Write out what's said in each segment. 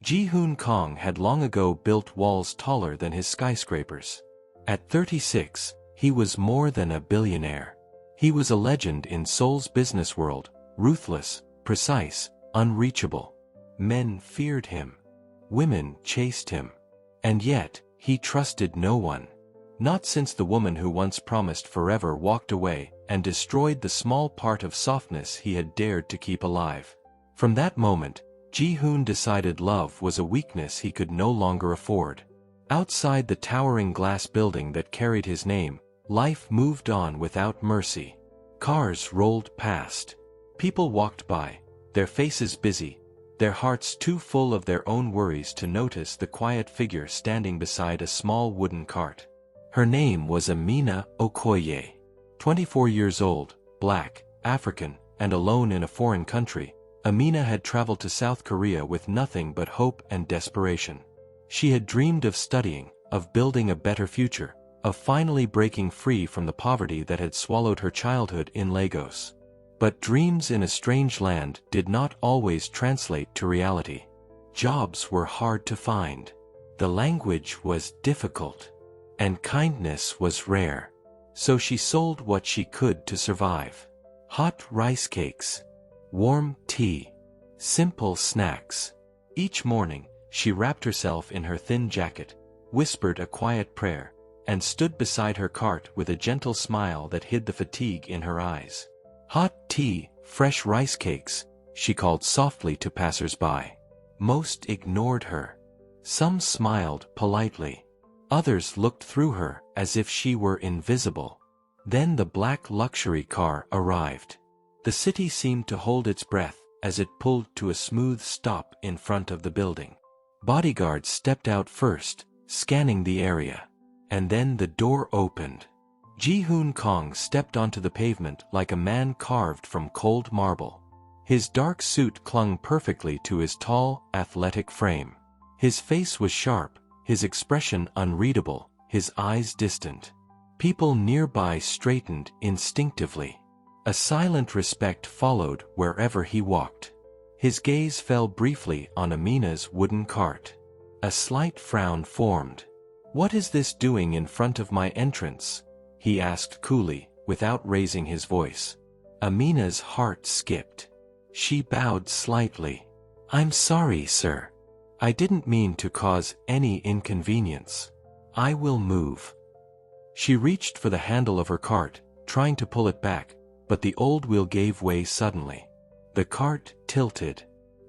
Ji-hoon Kong had long ago built walls taller than his skyscrapers. At 36, he was more than a billionaire. He was a legend in Seoul's business world, ruthless, precise, unreachable. Men feared him. Women chased him. And yet, he trusted no one. Not since the woman who once promised forever walked away and destroyed the small part of softness he had dared to keep alive. From that moment, Ji-hoon decided love was a weakness he could no longer afford. Outside the towering glass building that carried his name, life moved on without mercy. Cars rolled past. People walked by, their faces busy, their hearts too full of their own worries to notice the quiet figure standing beside a small wooden cart. Her name was Amina Okoye. 24 years old, black, African, and alone in a foreign country, Amina had traveled to South Korea with nothing but hope and desperation. She had dreamed of studying, of building a better future, of finally breaking free from the poverty that had swallowed her childhood in Lagos. But dreams in a strange land did not always translate to reality. Jobs were hard to find. The language was difficult. And kindness was rare. So she sold what she could to survive. Hot rice cakes, warm tea, simple snacks. Each morning, she wrapped herself in her thin jacket, whispered a quiet prayer, and stood beside her cart with a gentle smile that hid the fatigue in her eyes. Hot tea, fresh rice cakes, she called softly to passers-by. Most ignored her. Some smiled politely. Others looked through her as if she were invisible. Then the black luxury car arrived. The city seemed to hold its breath as it pulled to a smooth stop in front of the building. Bodyguards stepped out first, scanning the area. And then the door opened. Ji-hoon Kong stepped onto the pavement like a man carved from cold marble. His dark suit clung perfectly to his tall, athletic frame. His face was sharp, his expression unreadable, his eyes distant. People nearby straightened instinctively. A silent respect followed wherever he walked. His gaze fell briefly on Amina's wooden cart. A slight frown formed. "What is this doing in front of my entrance?" he asked coolly, without raising his voice. Amina's heart skipped. She bowed slightly. "I'm sorry, sir. I didn't mean to cause any inconvenience. I will move." She reached for the handle of her cart, trying to pull it back, but the old wheel gave way suddenly. The cart tilted.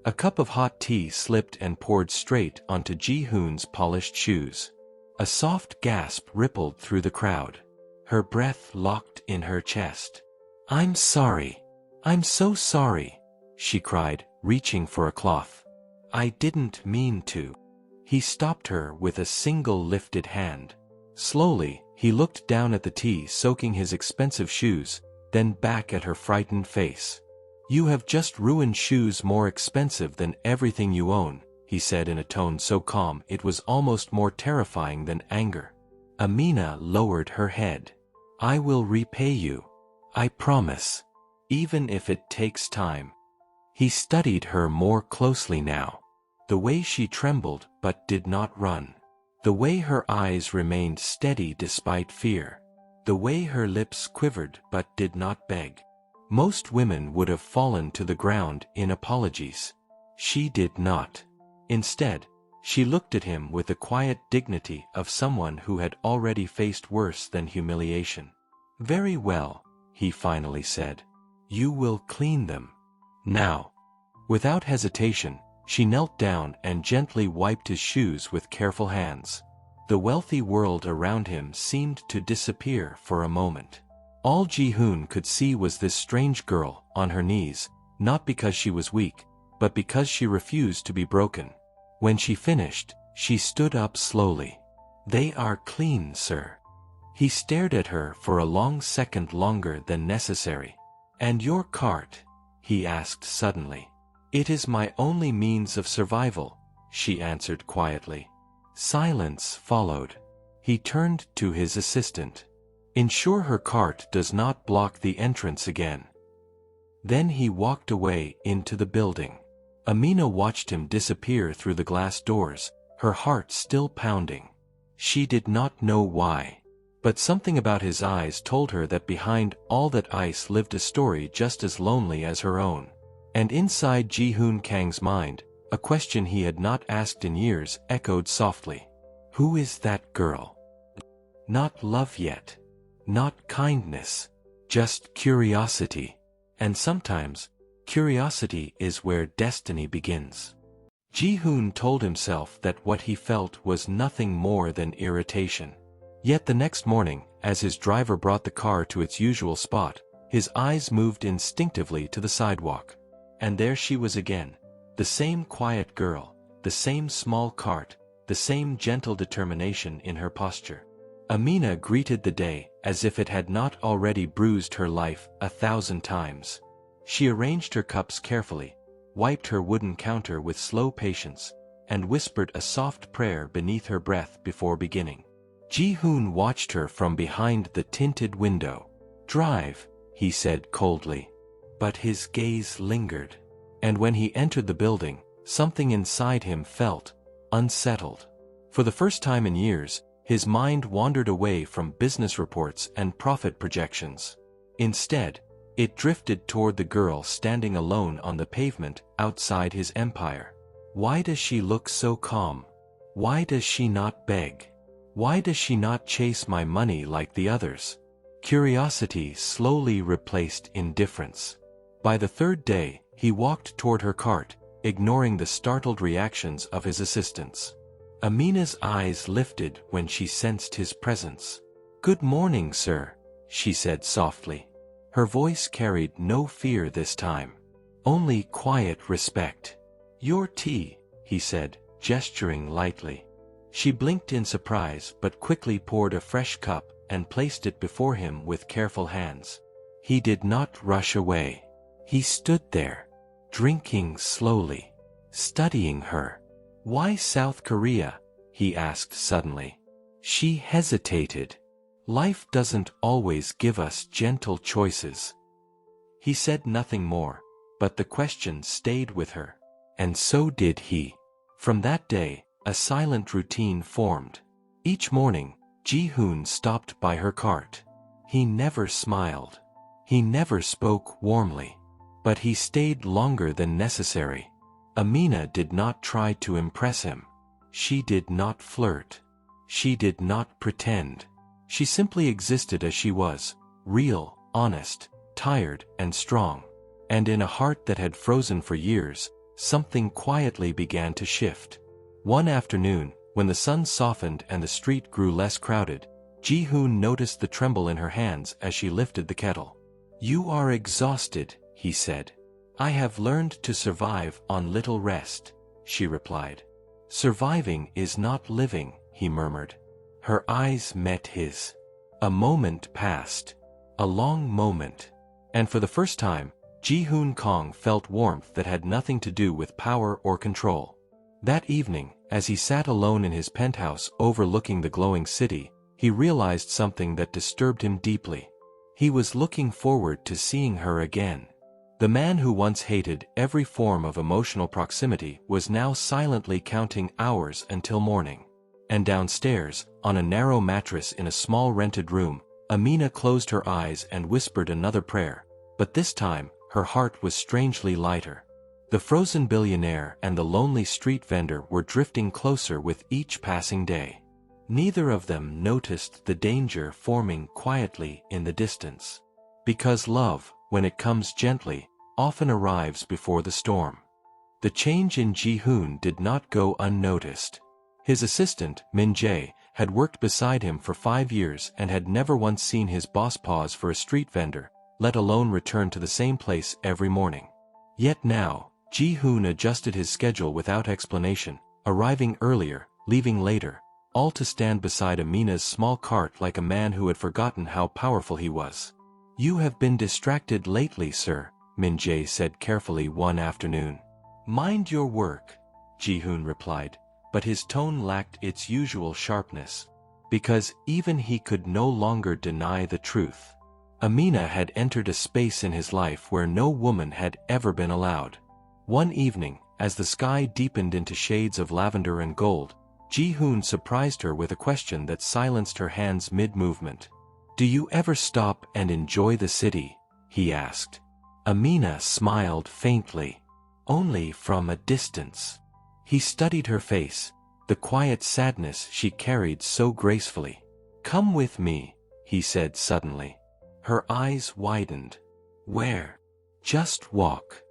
A cup of hot tea slipped and poured straight onto Ji-hoon's polished shoes. A soft gasp rippled through the crowd. Her breath locked in her chest. "I'm sorry. I'm so sorry," she cried, reaching for a cloth. "I didn't mean to." He stopped her with a single lifted hand. Slowly, he looked down at the tea soaking his expensive shoes, then back at her frightened face. "You have just ruined shoes more expensive than everything you own," he said in a tone so calm it was almost more terrifying than anger. Amina lowered her head. "I will repay you. I promise. Even if it takes time." He studied her more closely now. The way she trembled but did not run. The way her eyes remained steady despite fear. The way her lips quivered but did not beg. Most women would have fallen to the ground in apologies. She did not. Instead, she looked at him with the quiet dignity of someone who had already faced worse than humiliation. "Very well," he finally said. "You will clean them. Now." Without hesitation, she knelt down and gently wiped his shoes with careful hands. The wealthy world around him seemed to disappear for a moment. All Ji-hoon could see was this strange girl, on her knees, not because she was weak, but because she refused to be broken. When she finished, she stood up slowly. "They are clean, sir." He stared at her for a long second, longer than necessary. "And your cart?" he asked suddenly. "It is my only means of survival," she answered quietly. Silence followed. He turned to his assistant. "Ensure her cart does not block the entrance again." Then he walked away into the building. Amina watched him disappear through the glass doors, her heart still pounding. She did not know why. But something about his eyes told her that behind all that ice lived a story just as lonely as her own. And inside Ji-hoon Kang's mind, a question he had not asked in years echoed softly. Who is that girl? Not love yet. Not kindness. Just curiosity. And sometimes, curiosity is where destiny begins. Ji-hoon told himself that what he felt was nothing more than irritation. Yet the next morning, as his driver brought the car to its usual spot, his eyes moved instinctively to the sidewalk. And there she was again. The same quiet girl, the same small cart, the same gentle determination in her posture. Amina greeted the day as if it had not already bruised her life 1,000 times. She arranged her cups carefully, wiped her wooden counter with slow patience, and whispered a soft prayer beneath her breath before beginning. Ji-hoon watched her from behind the tinted window. Drive, he said coldly. But his gaze lingered. And when he entered the building, something inside him felt unsettled. For the first time in years, his mind wandered away from business reports and profit projections. Instead, it drifted toward the girl standing alone on the pavement outside his empire. Why does she look so calm? Why does she not beg? Why does she not chase my money like the others? Curiosity slowly replaced indifference. By the third day, he walked toward her cart, ignoring the startled reactions of his assistants. Amina's eyes lifted when she sensed his presence. "Good morning, sir," she said softly. Her voice carried no fear this time. Only quiet respect. "Your tea," he said, gesturing lightly. She blinked in surprise but quickly poured a fresh cup and placed it before him with careful hands. He did not rush away. He stood there, drinking slowly, studying her. "Why South Korea?" he asked suddenly. She hesitated. "Life doesn't always give us gentle choices." He said nothing more, but the question stayed with her. And so did he. From that day, a silent routine formed. Each morning, Ji-hoon stopped by her cart. He never smiled. He never spoke warmly. But he stayed longer than necessary. Amina did not try to impress him. She did not flirt. She did not pretend. She simply existed as she was, real, honest, tired, and strong. And in a heart that had frozen for years, something quietly began to shift. One afternoon, when the sun softened and the street grew less crowded, Ji-hoon noticed the tremble in her hands as she lifted the kettle. "You are exhausted," he said. "I have learned to survive on little rest," she replied. "Surviving is not living," he murmured. Her eyes met his. A moment passed. A long moment. And for the first time, Ji-hoon Kang felt warmth that had nothing to do with power or control. That evening, as he sat alone in his penthouse overlooking the glowing city, he realized something that disturbed him deeply. He was looking forward to seeing her again. The man who once hated every form of emotional proximity was now silently counting hours until morning. And downstairs, on a narrow mattress in a small rented room, Amina closed her eyes and whispered another prayer, but this time, her heart was strangely lighter. The frozen billionaire and the lonely street vendor were drifting closer with each passing day. Neither of them noticed the danger forming quietly in the distance. Because love, when it comes gently, often arrives before the storm. The change in Ji-hoon did not go unnoticed. His assistant, Min-jae, had worked beside him for 5 years and had never once seen his boss pause for a street vendor, let alone return to the same place every morning. Yet now, Ji-hoon adjusted his schedule without explanation, arriving earlier, leaving later, all to stand beside Amina's small cart like a man who had forgotten how powerful he was. "You have been distracted lately, sir," Min-jae said carefully one afternoon. "Mind your work," Ji-hoon replied, but his tone lacked its usual sharpness. Because even he could no longer deny the truth. Amina had entered a space in his life where no woman had ever been allowed. One evening, as the sky deepened into shades of lavender and gold, Ji-hoon surprised her with a question that silenced her hands mid-movement. "Do you ever stop and enjoy the city?" he asked. Amina smiled faintly. "Only from a distance." He studied her face, the quiet sadness she carried so gracefully. "Come with me," he said suddenly. Her eyes widened. "Where?" "Just walk."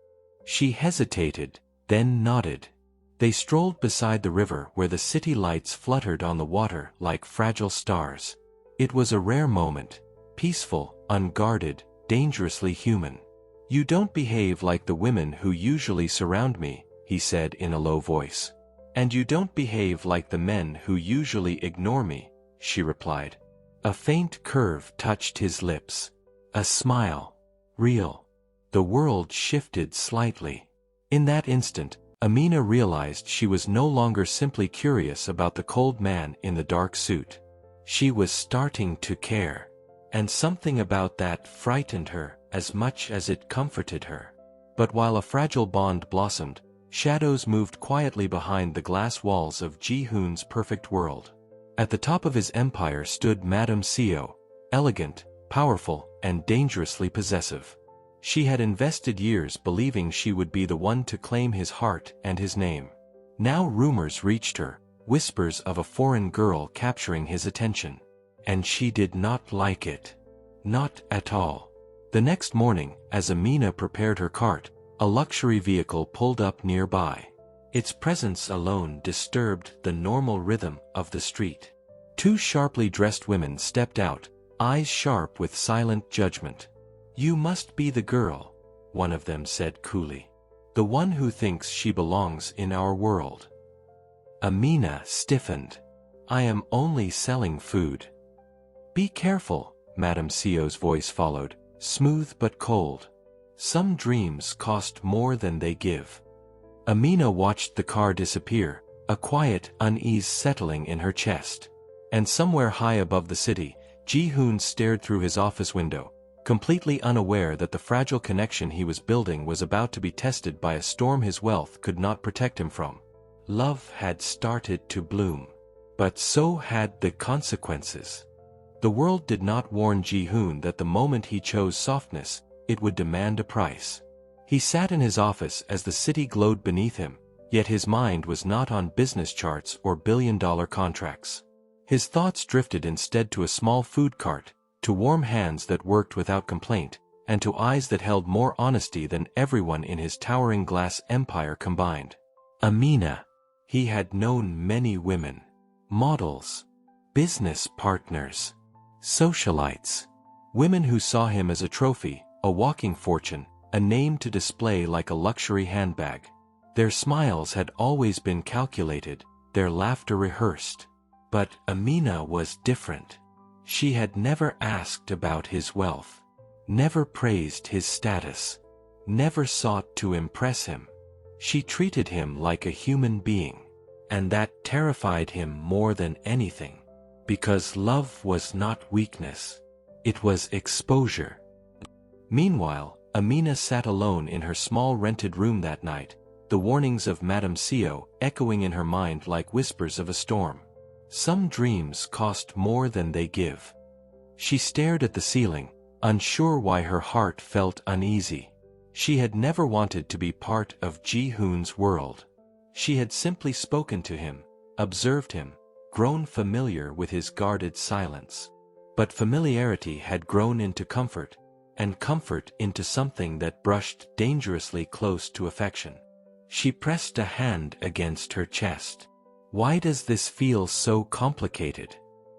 She hesitated, then nodded. They strolled beside the river where the city lights fluttered on the water like fragile stars. It was a rare moment, peaceful, unguarded, dangerously human. "You don't behave like the women who usually surround me," he said in a low voice. "And you don't behave like the men who usually ignore me," she replied. A faint curve touched his lips. A smile. Real. The world shifted slightly. In that instant, Amina realized she was no longer simply curious about the cold man in the dark suit. She was starting to care. And something about that frightened her as much as it comforted her. But while a fragile bond blossomed, shadows moved quietly behind the glass walls of Ji-hoon's perfect world. At the top of his empire stood Madame Seo, elegant, powerful, and dangerously possessive. She had invested years believing she would be the one to claim his heart and his name. Now rumors reached her, whispers of a foreign girl capturing his attention. And she did not like it. Not at all. The next morning, as Amina prepared her cart, a luxury vehicle pulled up nearby. Its presence alone disturbed the normal rhythm of the street. Two sharply dressed women stepped out, eyes sharp with silent judgment. "You must be the girl," one of them said coolly. "The one who thinks she belongs in our world." Amina stiffened. "I am only selling food." "Be careful," Madame Seo's voice followed, smooth but cold. "Some dreams cost more than they give." Amina watched the car disappear, a quiet unease settling in her chest. And somewhere high above the city, Ji-hoon stared through his office window, completely unaware that the fragile connection he was building was about to be tested by a storm his wealth could not protect him from. Love had started to bloom. But so had the consequences. The world did not warn Ji-hoon that the moment he chose softness, it would demand a price. He sat in his office as the city glowed beneath him, yet his mind was not on business charts or billion-dollar contracts. His thoughts drifted instead to a small food cart, to warm hands that worked without complaint, and to eyes that held more honesty than everyone in his towering glass empire combined. Amina. He had known many women. Models. Business partners. Socialites. Women who saw him as a trophy, a walking fortune, a name to display like a luxury handbag. Their smiles had always been calculated, their laughter rehearsed. But Amina was different. She had never asked about his wealth, never praised his status, never sought to impress him. She treated him like a human being, and that terrified him more than anything. Because love was not weakness, it was exposure. Meanwhile, Amina sat alone in her small rented room that night, the warnings of Madame Seo echoing in her mind like whispers of a storm. Some dreams cost more than they give. She stared at the ceiling, unsure why her heart felt uneasy. She had never wanted to be part of Ji-hoon's world. She had simply spoken to him, observed him, grown familiar with his guarded silence. But familiarity had grown into comfort, and comfort into something that brushed dangerously close to affection. She pressed a hand against her chest. Why does this feel so complicated?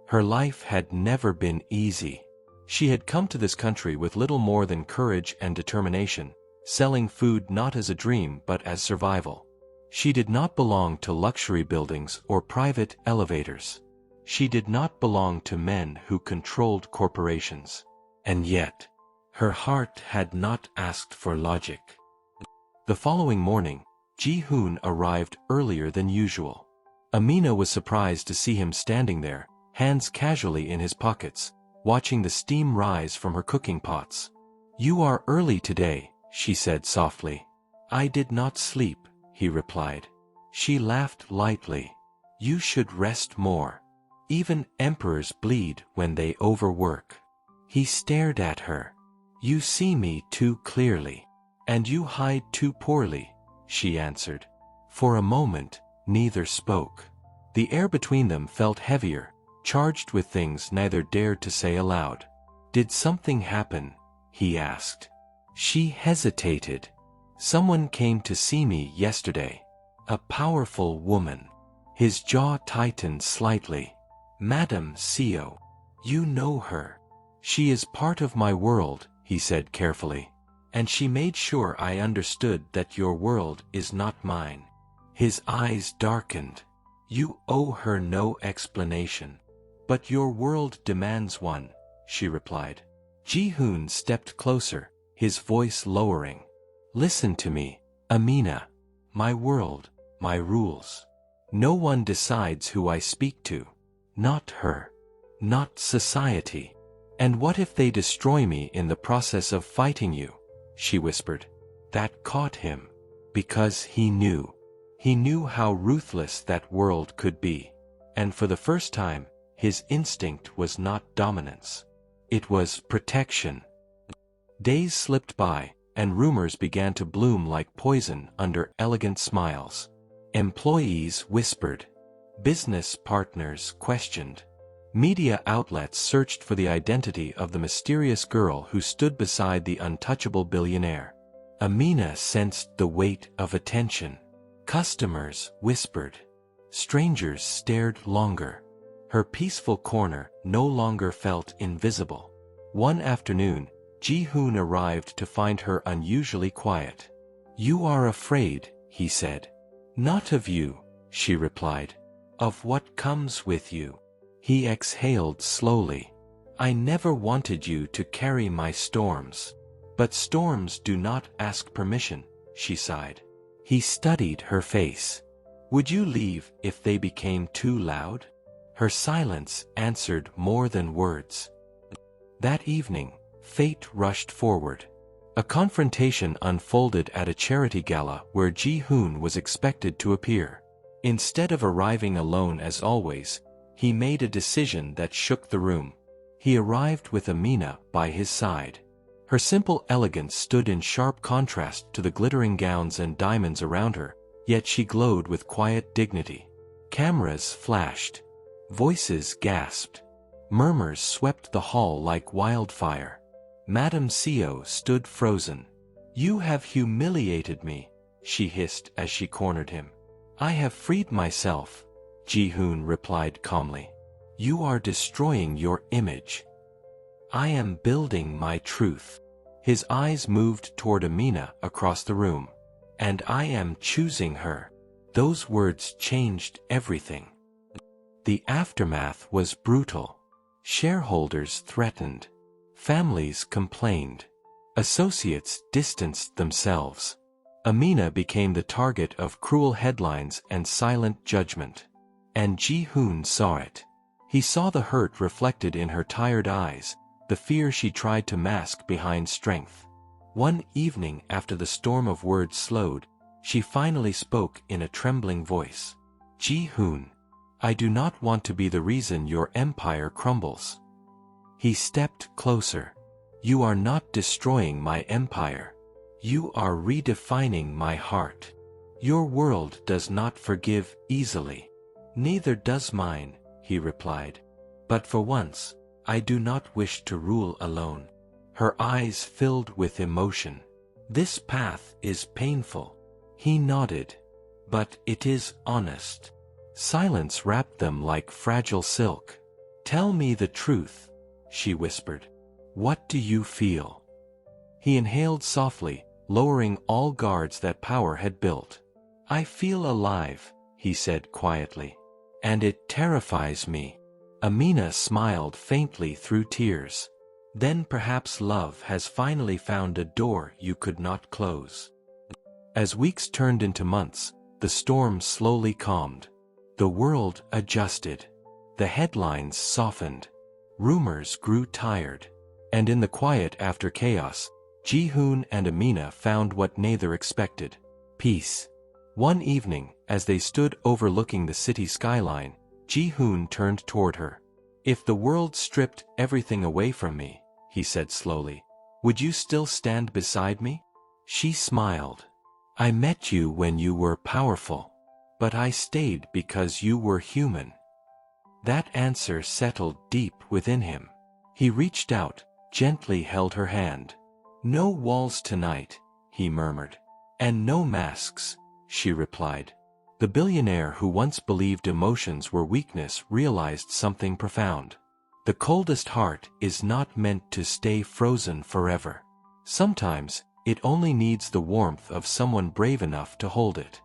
Her life had never been easy. She had come to this country with little more than courage and determination, selling food not as a dream but as survival. She did not belong to luxury buildings or private elevators. She did not belong to men who controlled corporations. And yet, her heart had not asked for logic. The following morning, Ji-hoon arrived earlier than usual. Amina was surprised to see him standing there, hands casually in his pockets, watching the steam rise from her cooking pots. "You are early today," she said softly. "I did not sleep," he replied. She laughed lightly. You should rest more. Even emperors bleed when they overwork. He stared at her. You see me too clearly. And you hide too poorly, she answered. For a moment, neither spoke. The air between them felt heavier, charged with things neither dared to say aloud. Did something happen? He asked. She hesitated. Someone came to see me yesterday. A powerful woman. His jaw tightened slightly. Madame CEO. You know her. She is part of my world, he said carefully. And she made sure I understood that your world is not mine. His eyes darkened. You owe her no explanation. But your world demands one, she replied. Ji-hoon stepped closer, his voice lowering. Listen to me, Amina. My world, my rules. No one decides who I speak to. Not her. Not society. And what if they destroy me in the process of fighting you? She whispered. That caught him. Because he knew. He knew how ruthless that world could be. And for the first time, his instinct was not dominance. It was protection. Days slipped by, and rumors began to bloom like poison under elegant smiles. Employees whispered. Business partners questioned. Media outlets searched for the identity of the mysterious girl who stood beside the untouchable billionaire. Amina sensed the weight of attention. Customers whispered. Strangers stared longer. Her peaceful corner no longer felt invisible. One afternoon, Ji-hoon arrived to find her unusually quiet. You are afraid, he said. Not of you, she replied. Of what comes with you. He exhaled slowly. I never wanted you to carry my storms. But storms do not ask permission, she sighed. He studied her face. Would you leave if they became too loud? Her silence answered more than words. That evening, fate rushed forward. A confrontation unfolded at a charity gala where Ji-hoon was expected to appear. Instead of arriving alone as always, he made a decision that shook the room. He arrived with Amina by his side. Her simple elegance stood in sharp contrast to the glittering gowns and diamonds around her, yet she glowed with quiet dignity. Cameras flashed. Voices gasped. Murmurs swept the hall like wildfire. Madame CEO stood frozen. You have humiliated me, she hissed as she cornered him. I have freed myself, Ji-hoon replied calmly. You are destroying your image. I am building my truth. His eyes moved toward Amina across the room. And I am choosing her. Those words changed everything. The aftermath was brutal. Shareholders threatened. Families complained. Associates distanced themselves. Amina became the target of cruel headlines and silent judgment. And Ji-hoon saw it. He saw the hurt reflected in her tired eyes, the fear she tried to mask behind strength. One evening after the storm of words slowed, she finally spoke in a trembling voice. Ji-hoon, I do not want to be the reason your empire crumbles. He stepped closer. You are not destroying my empire. You are redefining my heart. Your world does not forgive easily. Neither does mine, he replied. But for once, I do not wish to rule alone. Her eyes filled with emotion. This path is painful. He nodded. But it is honest. Silence wrapped them like fragile silk. Tell me the truth, she whispered. What do you feel? He inhaled softly, lowering all guards that power had built. I feel alive, he said quietly. And it terrifies me. Amina smiled faintly through tears. Then perhaps love has finally found a door you could not close. As weeks turned into months, the storm slowly calmed. The world adjusted. The headlines softened. Rumors grew tired. And in the quiet after chaos, Ji-hoon and Amina found what neither expected. Peace. One evening, as they stood overlooking the city skyline, Ji-hoon turned toward her. "If the world stripped everything away from me," he said slowly, "would you still stand beside me?" She smiled. "I met you when you were powerful. But I stayed because you were human." That answer settled deep within him. He reached out, gently held her hand. "No walls tonight," he murmured. "And no masks," she replied. The billionaire who once believed emotions were weakness realized something profound. The coldest heart is not meant to stay frozen forever. Sometimes, it only needs the warmth of someone brave enough to hold it.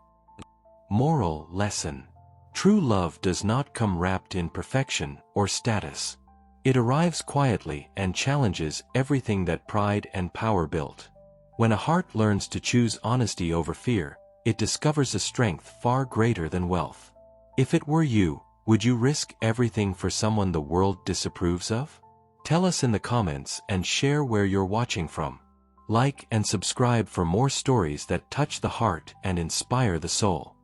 Moral lesson. True love does not come wrapped in perfection or status. It arrives quietly and challenges everything that pride and power built. When a heart learns to choose honesty over fear, it discovers a strength far greater than wealth. If it were you, would you risk everything for someone the world disapproves of? Tell us in the comments and share where you're watching from. Like and subscribe for more stories that touch the heart and inspire the soul.